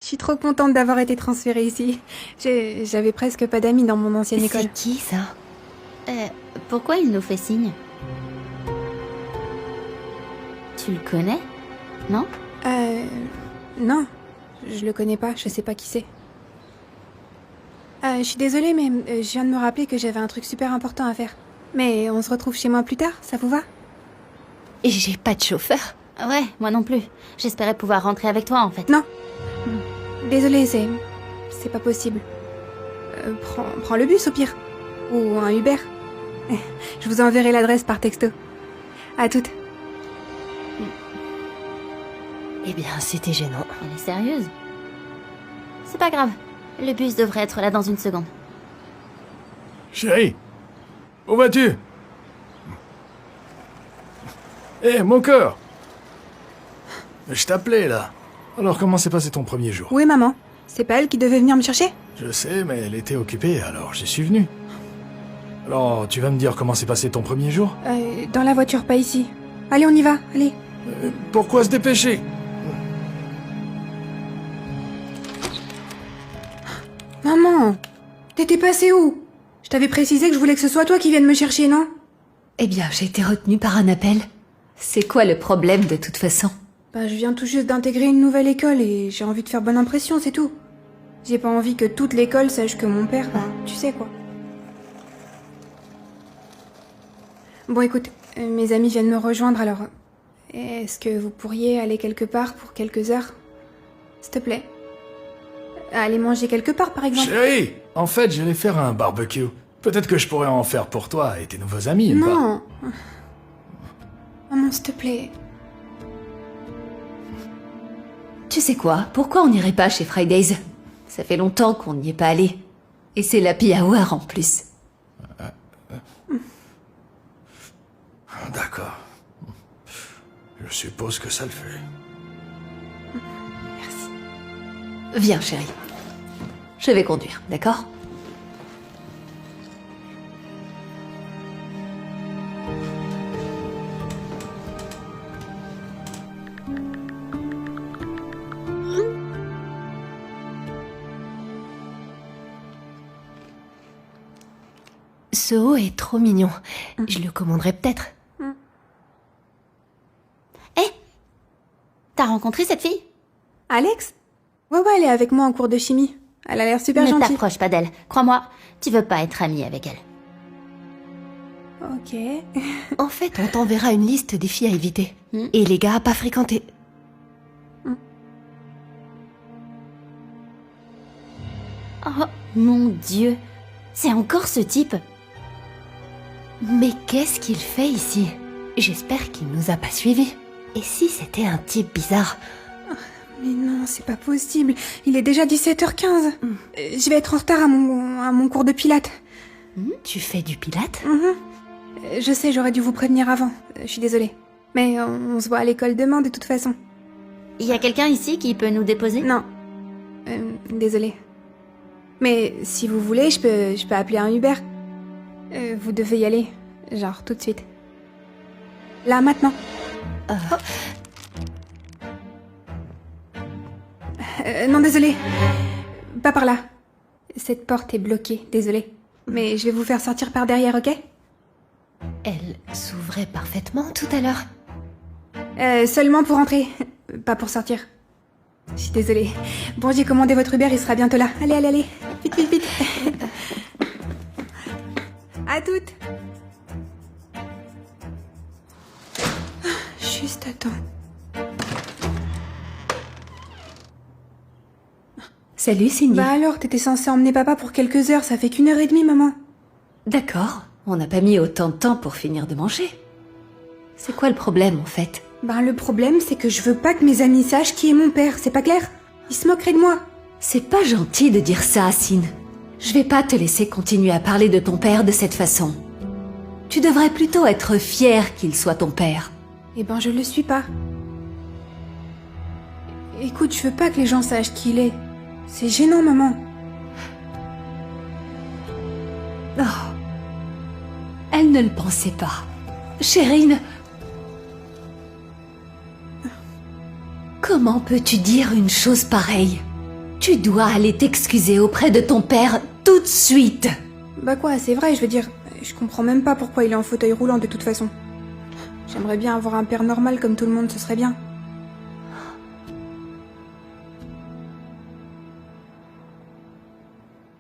Je suis trop contente d'avoir été transférée ici. J'avais presque pas d'amis dans mon ancienne école. C'est qui, ça? Pourquoi il nous fait signe? Tu le connais? Non? Non. Je le connais pas, je sais pas qui c'est. Je suis désolée, mais je viens de me rappeler que j'avais un truc super important à faire. Mais on se retrouve chez moi plus tard, ça vous va? Et j'ai pas de chauffeur. Ouais, moi non plus. J'espérais pouvoir rentrer avec toi, en fait. Non. Désolée, c'est pas possible. Prends le bus au pire. Ou un Uber. Je vous enverrai l'adresse par texto. À toutes. Eh bien, c'était gênant. Elle est sérieuse? C'est pas grave. Le bus devrait être là dans une seconde. Chérie, où vas-tu? Hé, mon cœur! Je t'appelais, là. Alors, comment s'est passé ton premier jour? Où est maman? C'est pas elle qui devait venir me chercher? Je sais, mais elle était occupée, alors j'y suis venu. Alors, tu vas me dire comment s'est passé ton premier jour? Dans la voiture, pas ici. Allez, on y va, allez. Pourquoi se dépêcher? Maman! T'étais passée où? Je t'avais précisé que je voulais que ce soit toi qui vienne me chercher, non? Eh bien, j'ai été retenue par un appel. C'est quoi le problème, de toute façon? Bah, je viens tout juste d'intégrer une nouvelle école et j'ai envie de faire bonne impression, c'est tout. J'ai pas envie que toute l'école sache que mon père, tu sais quoi. Bon, écoute, mes amis viennent me rejoindre, alors... Est-ce que vous pourriez aller quelque part pour quelques heures? S'il te plaît. Aller manger quelque part, par exemple. Chérie, en fait, j'allais faire un barbecue. Peut-être que je pourrais en faire pour toi et tes nouveaux amis, pas? Non. Maman, s'il te plaît. Tu sais quoi? Pourquoi on n'irait pas chez Fridays? Ça fait longtemps qu'on n'y est pas allé. Et c'est l'happy hour en plus. D'accord. Je suppose que ça le fait. Merci. Viens, chérie. Je vais conduire, d'accord? Ce haut est trop mignon. Je le commanderai peut-être. T'as rencontré cette fille? Alex? Ouais, elle est avec moi en cours de chimie. Elle a l'air super Ne gentille. t'approche pas d'elle. Crois-moi, tu veux pas être amie avec elle. Ok. En fait, on t'enverra une liste des filles à éviter. Et les gars à pas fréquenter. Oh, mon Dieu. C'est encore ce type. Mais qu'est-ce qu'il fait ici? J'espère qu'il nous a pas suivis. Et si c'était un type bizarre? Mais non, c'est pas possible. Il est déjà 17h15. Je vais être en retard à mon cours de pilates. Tu fais du pilate? Je sais, j'aurais dû vous prévenir avant. Je suis désolée. Mais on se voit à l'école demain de toute façon. Il y a quelqu'un ici qui peut nous déposer? Non. Désolée. Mais si vous voulez, je peux appeler un Uber. Vous devez y aller. Genre tout de suite. Là, maintenant. Non, désolée. Pas par là. Cette porte est bloquée, désolée. Mais je vais vous faire sortir par derrière, ok? Elle s'ouvrait parfaitement tout à l'heure. Seulement pour entrer, pas pour sortir. Je suis désolée. Bon, j'ai commandé votre Uber, il sera bientôt là. Allez. Vite. À toutes. Juste attends. Salut, Cindy. Bah alors, t'étais censée emmener papa pour quelques heures, ça fait qu'1h30, maman. D'accord, on n'a pas mis autant de temps pour finir de manger. C'est quoi le problème, en fait? Ben le problème, c'est que je veux pas que mes amis sachent qui est mon père, c'est pas clair? Ils se moqueraient de moi. C'est pas gentil de dire ça, Cine. Je vais pas te laisser continuer à parler de ton père de cette façon. Tu devrais plutôt être fière qu'il soit ton père. Eh ben je le suis pas. Écoute, je veux pas que les gens sachent qui il est. C'est gênant, maman. Oh. Elle ne le pensait pas. Chérine, comment peux-tu dire une chose pareille? Tu dois aller t'excuser auprès de ton père tout de suite. Bah quoi, c'est vrai, je veux dire, je comprends même pas pourquoi il est en fauteuil roulant de toute façon. J'aimerais bien avoir un père normal comme tout le monde, ce serait bien.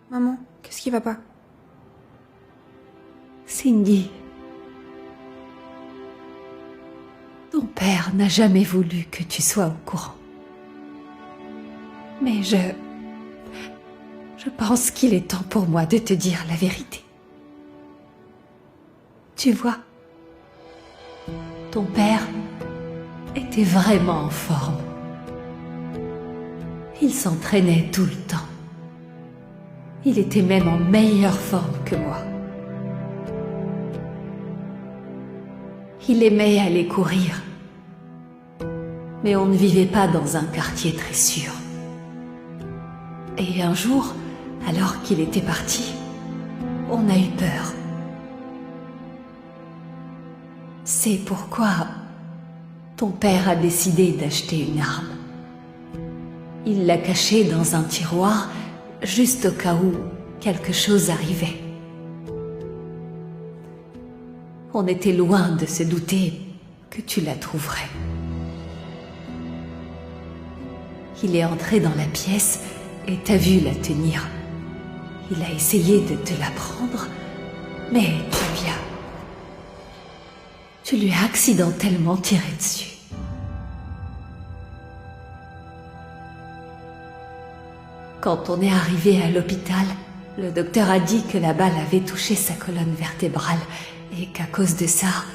Maman, qu'est-ce qui va pas? Cindy, ton père n'a jamais voulu que tu sois au courant. Mais je pense qu'il est temps pour moi de te dire la vérité. Tu vois, ton père était vraiment en forme. Il s'entraînait tout le temps. Il était même en meilleure forme que moi. Il aimait aller courir. Mais on ne vivait pas dans un quartier très sûr. Et un jour, alors qu'il était parti, on a eu peur. C'est pourquoi ton père a décidé d'acheter une arme. Il l'a cachée dans un tiroir, juste au cas où quelque chose arrivait. On était loin de se douter que tu la trouverais. Il est entré dans la pièce et t'as vu la tenir. Il a essayé de te la prendre, mais tu lui as accidentellement tiré dessus. Quand on est arrivé à l'hôpital, le docteur a dit que la balle avait touché sa colonne vertébrale et qu'à cause de ça,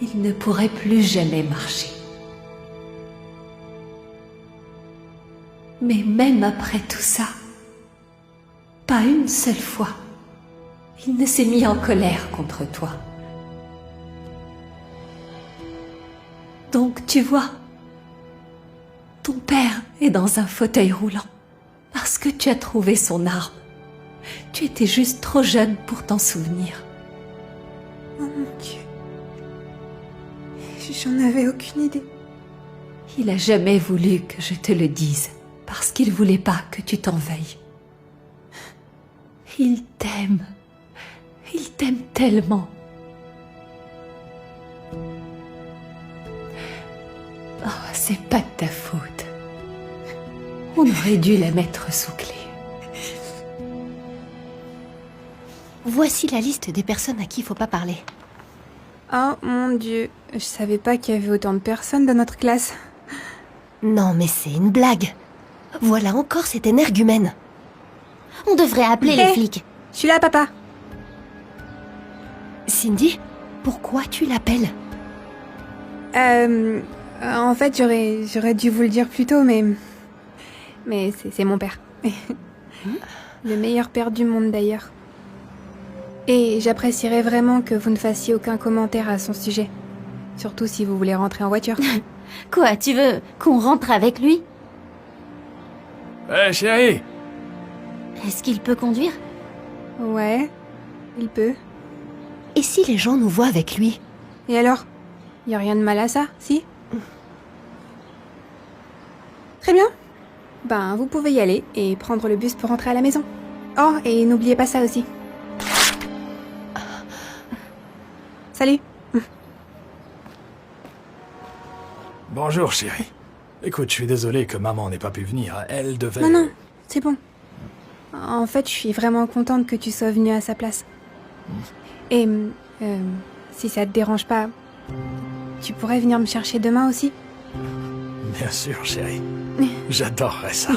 il ne pourrait plus jamais marcher. Mais même après tout ça, pas une seule fois, il ne s'est mis en colère contre toi. Donc tu vois, ton père est dans un fauteuil roulant parce que tu as trouvé son arme. Tu étais juste trop jeune pour t'en souvenir. Oh mon Dieu. J'en avais aucune idée. Il a jamais voulu que je te le dise parce qu'il voulait pas que tu t'en veuilles. Il t'aime. Il t'aime tellement. Oh, c'est pas de ta faute. On aurait dû la mettre sous clé. Voici la liste des personnes à qui il faut pas parler. Oh mon Dieu, je savais pas qu'il y avait autant de personnes dans notre classe. Non, mais c'est une blague. Voilà encore cet énergumène. On devrait appeler les flics. Je suis là, papa. Cindy, pourquoi tu l'appelles? En fait, j'aurais dû vous le dire plus tôt, mais c'est mon père. Le meilleur père du monde, d'ailleurs. Et j'apprécierais vraiment que vous ne fassiez aucun commentaire à son sujet. Surtout si vous voulez rentrer en voiture. Quoi, tu veux qu'on rentre avec lui? Hé, chérie! Est-ce qu'il peut conduire? Ouais, il peut. Et si les gens nous voient avec lui? Et alors? Y a rien de mal à ça, si? Très bien. Ben, vous pouvez y aller et prendre le bus pour rentrer à la maison. Oh, et n'oubliez pas ça aussi. Salut. Bonjour, chérie. Écoute, je suis désolé que maman n'ait pas pu venir. Elle devait... Non, c'est bon. En fait, je suis vraiment contente que tu sois venue à sa place. Et si ça te dérange pas, tu pourrais venir me chercher demain aussi? Bien sûr, chérie. J'adorerais ça.